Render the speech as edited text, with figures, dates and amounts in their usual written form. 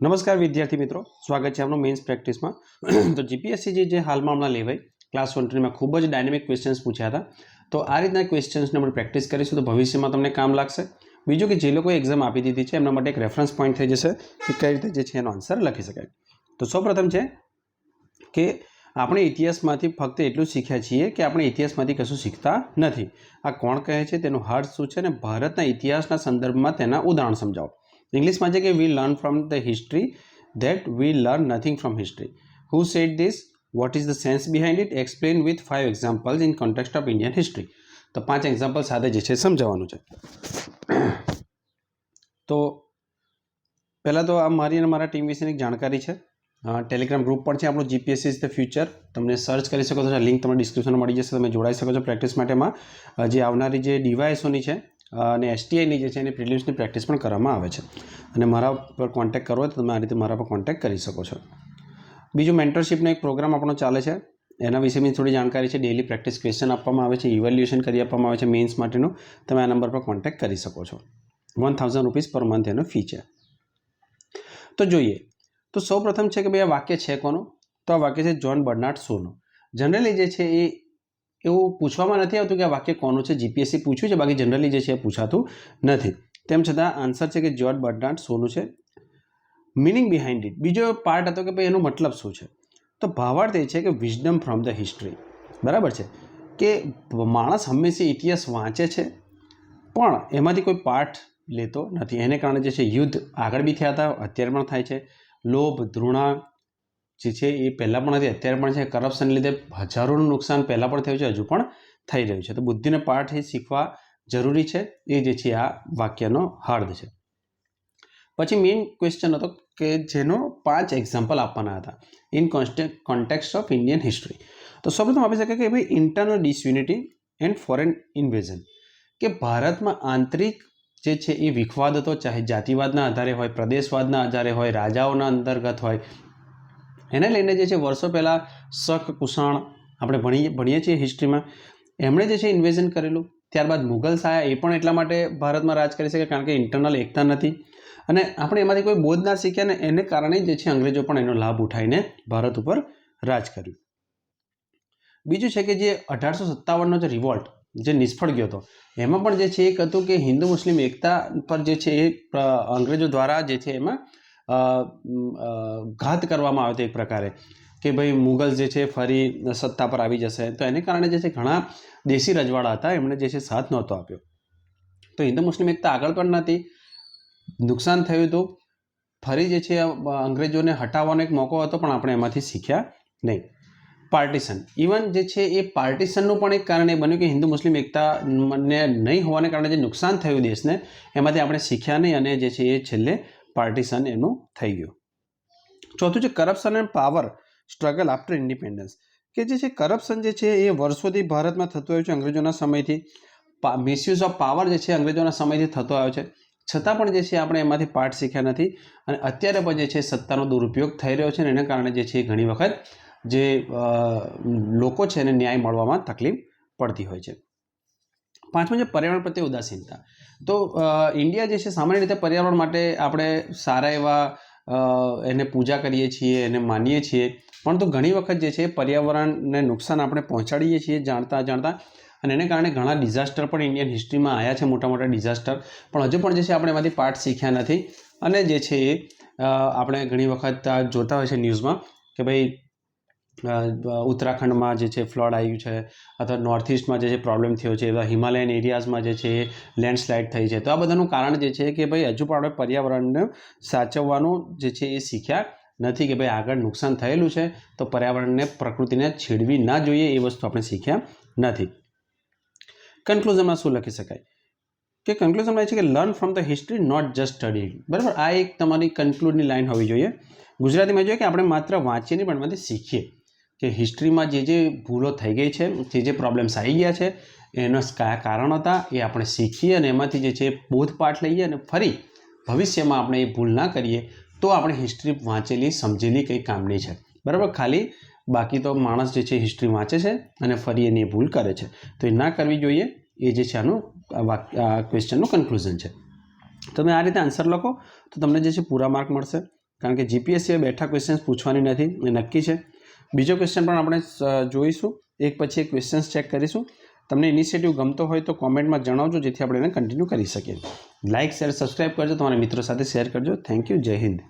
નમસ્કાર વિદ્યાર્થી મિત્રો, સ્વાગત છે આપણો મેઇન્સ પ્રેક્ટિસમાં। તો જીપીએસસી જે હાલમાં હમણાં લેવાય ક્લાસ 1 ખૂબ જ ડાયનેમિક ક્વેશ્ચન્સ પૂછ્યા હતા। તો આ રીતના ક્વેશ્ચન્સને આપણે પ્રેક્ટિસ કરીશું તો ભવિષ્યમાં તમને કામ લાગશે। બીજું કે જે લોકોએ એક્ઝામ આપી દીધી છે એમના માટે એક રેફરન્સ પોઈન્ટ થઈ જશે કે કઈ રીતે જે છે એનો આન્સર લખી શકાય। તો સૌપ્રથમ છે કે આપણે ઇતિહાસમાંથી ફક્ત એટલું શીખ્યા છીએ કે આપણે ઇતિહાસમાંથી કશું શીખતા નથી। આ કોણ કહે છે, તેનું અર્થ શું છે અને ભારતના ઇતિહાસના સંદર્ભમાં તેના ઉદાહરણ સમજાવો। ઇંગ્લિશમાં છે કે we learn from the history that we learn nothing from history. Who said this, what is the sense behind it, explain with 5 examples in context of Indian history. તો 5 એક્ઝામ્પલ સાથે જે છે સમજાવવાનું છે। તો પહેલાં તો આ મારી અને મારા ટીમ વિશેની એક જાણકારી છે। ટેલિગ્રામ ગ્રુપ પણ છે આપણું, જીપીએસસી ઇઝ ધ ફ્યુચર। તમને સર્ચ કરી શકો છો, લિંક તમને ડિસ્ક્રિપ્શનમાં મળી જશે, તમે જોડાઈ શકો છો પ્રેક્ટિસ માટેમાં। જે આવનારી જે ડીવાયએસઓની છે અને એસટીઆઈની જે છે એની પ્રિલિમ્સની પ્રેક્ટિસ પણ કરવામાં આવે છે। અને મારા પર કોન્ટેક્ટ કરવો હોય તો તમે આ રીતે મારા પર કોન્ટેક્ટ કરી શકો છો। બીજું મેન્ટરશિપનો એક પ્રોગ્રામ આપણો ચાલે છે, એના વિશેની થોડી જાણકારી છે। ડેઇલી પ્રેક્ટિસ ક્વેશ્ચન આપવામાં આવે છે, ઇવેલ્યુએશન કરી આપવામાં આવે છે મેઇન્સ માટેનું। તમે આ નંબર પર કોન્ટેક્ટ કરી શકો છો। 1000 રૂપીસ પર મંથ એનો ફી છે। તો જોઈએ તો સૌપ્રથમ છે કે ભાઈ આ વાક્ય છે કોનું? તો આ વાક્ય છે જ્હોન બર્નાર્ડ શોનું। જનરલી જે છે એ એવું પૂછવામાં નથી આવતું કે આ વાક્ય કોનું છે, જીપીએસસી પૂછ્યું છે, બાકી જનરલી જે છે એ પૂછાતું નથી। તેમ છતાં આન્સર છે કે જ્હોન બર્નાર્ડ શોનું છે। મિનિંગ બિહાઇન્ડ ઇટ, બીજો પાર્ટ હતો કે ભાઈ એનો મતલબ શું છે? તો ભાવાર્થ એ છે કે વિઝડમ ફ્રોમ ધ હિસ્ટ્રી। બરાબર છે કે માણસ હંમેશા ઇતિહાસ વાંચે છે પણ એમાંથી કોઈ પાઠ લેતો નથી। એને કારણે જે છે યુદ્ધ આગળ બી થયા હતા, અત્યારે પણ થાય છે। લોભ, ધૃણા જે છે એ પહેલાં પણ હતી, અત્યારે પણ છે। કરપ્શન લીધે હજારોનું નુકસાન પહેલાં પણ થયું છે, હજુ પણ થઈ રહ્યું છે। તો બુદ્ધિનો પાઠ એ શીખવા જરૂરી છે, એ જે છે આ વાક્યનો હાર્દ છે। પછી મેઇન ક્વેશ્ચન હતો કે જેનો 5 એક્ઝામ્પલ આપવાના હતા in context of Indian history. તો સૌપ્રથમ આપી શકાય કે ભાઈ ઇન્ટરનલ ડિસયુનિટી એન્ડ ફોરેન ઇન્વેઝન, કે ભારતમાં આંતરિક જે છે એ વિખવાદ હતો, ચાહે જાતિવાદના આધારે હોય, પ્રદેશવાદના આધારે હોય, રાજાઓના અંતર્ગત હોય। એને લઈને જે છે વર્ષો પહેલાં શક, કુષાણ આપણે ભણીએ છીએ હિસ્ટ્રીમાં, એમણે જે છે ઇન્વેઝન કરેલું। ત્યારબાદ મુગલ્સ આવ્યા, એ પણ એટલા માટે ભારતમાં રાજ કરી શકે કારણ કે ઇન્ટરનલ એકતા નથી અને આપણે એમાંથી કોઈ બોધ ના શીખ્યા ને એને કારણે જે છે અંગ્રેજો પણ એનો લાભ ઉઠાવીને ભારત ઉપર રાજ કર્યું। બીજું છે કે જે 1857નો જે રિવોલ્ટ જે નિષ્ફળ ગયો હતો, એમાં પણ જે છે એક હતું કે હિન્દુ મુસ્લિમ એકતા પર જે છે એ અંગ્રેજો દ્વારા જે છે એમાં ઘાત કરવામાં આવ્યો હતો એક પ્રકારે, કે ભાઈ મુગલ્સ જે છે ફરી સત્તા પર આવી જશે। તો એને કારણે જે છે ઘણા દેશી રજવાડા હતા, એમણે જે છે સાથ નહોતો આપ્યો। તો હિન્દુ મુસ્લિમ એકતા આગળ પણ નથી, નુકસાન થયું હતું, ફરી જે છે અંગ્રેજોને હટાવવાનો એક મોકો હતો પણ આપણે એમાંથી શીખ્યા નહીં। પાર્ટીશન, ઇવન જે છે એ પાર્ટીશનનું પણ એક કારણ એ બન્યું કે હિન્દુ મુસ્લિમ એકતાને નહીં હોવાને કારણે જે નુકસાન થયું દેશને, એમાંથી આપણે શીખ્યા નહીં અને જે છે એ છેલ્લે પાર્ટીશન એનું થઈ ગયું। ચોથું છે corruption end power struggle after independence, કે જે છે કરપ્શન જે છે એ વર્ષોથી ભારતમાં થતું આવ્યું છે અંગ્રેજોના સમયથી। મિસયુઝ ઓફ પાવર જે છે અંગ્રેજોના સમયથી થતો આવ્યો છે, છતાં પણ જે છે આપણે એમાંથી પાઠ શીખ્યા નથી અને અત્યારે પણ જે છે સત્તાનો દુરુપયોગ થઈ રહ્યો છે અને એના કારણે જે છે ઘણી વખત જે લોકો છે એને ન્યાય મળવામાં તકલીફ પડતી હોય છે। પાંચમું છે પર્યાવરણ પ્રત્યે ઉદાસીનતા। તો ઇન્ડિયા જે છે સામાન્ય રીતે પર્યાવરણ માટે આપણે સારા એવા એને પૂજા કરીએ છીએ, એને માનીએ છીએ, પરંતુ ઘણી વખત જે છે પર્યાવરણને નુકસાન આપણે પહોંચાડીએ છીએ જાણતા અને એને કારણે ઘણા ડિઝાસ્ટર પણ ઇન્ડિયન હિસ્ટ્રીમાં આવ્યા છે, મોટા મોટા ડિઝાસ્ટર, પણ હજુ પણ જે છે આપણે એમાંથી પાઠ શીખ્યા નથી અને જે છે એ આપણે ઘણી વખત જોતા હોય છે ન્યૂઝમાં કે ભાઈ ઉત્તરાખંડમાં જે છે ફ્લડ આવ્યું છે અથવા નોર્થ ઇસ્ટમાં જે છે પ્રોબ્લેમ થયો છે, એવા હિમાલયન એરિયાઝમાં જે છે એ લેન્ડસ્લાઇડ થઈ છે। તો આ બધાનું કારણ જે છે કે ભાઈ હજુ પણ આપણે પર્યાવરણને સાચવવાનું જે છે એ શીખ્યા નથી કે ભાઈ આગળ નુકસાન થયેલું છે તો પર્યાવરણને, પ્રકૃતિને છેડવી ના જોઈએ, એ વસ્તુ આપણે શીખ્યા નથી। કન્ક્લુઝનમાં શું લખી શકાય કે કન્ક્લુઝનમાં એ છે કે learn from the history, not just study. બરાબર, આ એક તમારી કન્ક્લુડની લાઈન હોવી જોઈએ। ગુજરાતીમાં જોઈએ કે આપણે માત્ર વાંચીએ નહીં પણ એમાંથી શીખીએ કે હિસ્ટ્રીમાં જે ભૂલો થઈ ગઈ છે, જે પ્રોબ્લેમ્સ આવી ગયા છે, એના કયા કારણ હતા એ આપણે શીખીએ અને એમાંથી જે છે બોધપાઠ લઈએ અને ફરી ભવિષ્યમાં આપણે એ ભૂલ ના કરીએ તો આપણે હિસ્ટ્રી વાંચેલી સમજેલી કંઈ કામની છે। બરાબર, ખાલી બાકી તો માણસ જે છે હિસ્ટ્રી વાંચે છે અને ફરી એની ભૂલ કરે છે, તો એ ના કરવી જોઈએ। એ જે છે આનું ક્વેશ્ચનનું કન્ક્લુઝન છે। તમે આ રીતે આન્સર લખો તો તમને જે છે પૂરા માર્ક મળશે। કારણ કે જીપીએસસીએ બેઠા ક્વેશ્ચન્સ પૂછવાની નથી એ નક્કી છે. બીજો ક્વેશ્ચન પણ આપણે જોઈશું, એક પછી એક ક્વેશ્ચન્સ ચેક કરીશું. તમને ઇનિશિયેટિવ ગમતો હોય તો કોમેન્ટમાં જણાવજો, જેથી આપણે એને કન્ટિન્યુ કરી શકીએ. લાઇક, શેર, સબસ્ક્રાઈબ કરજો, તમારા મિત્રો સાથે શેર કરજો. Thank you. જય હિન્દ.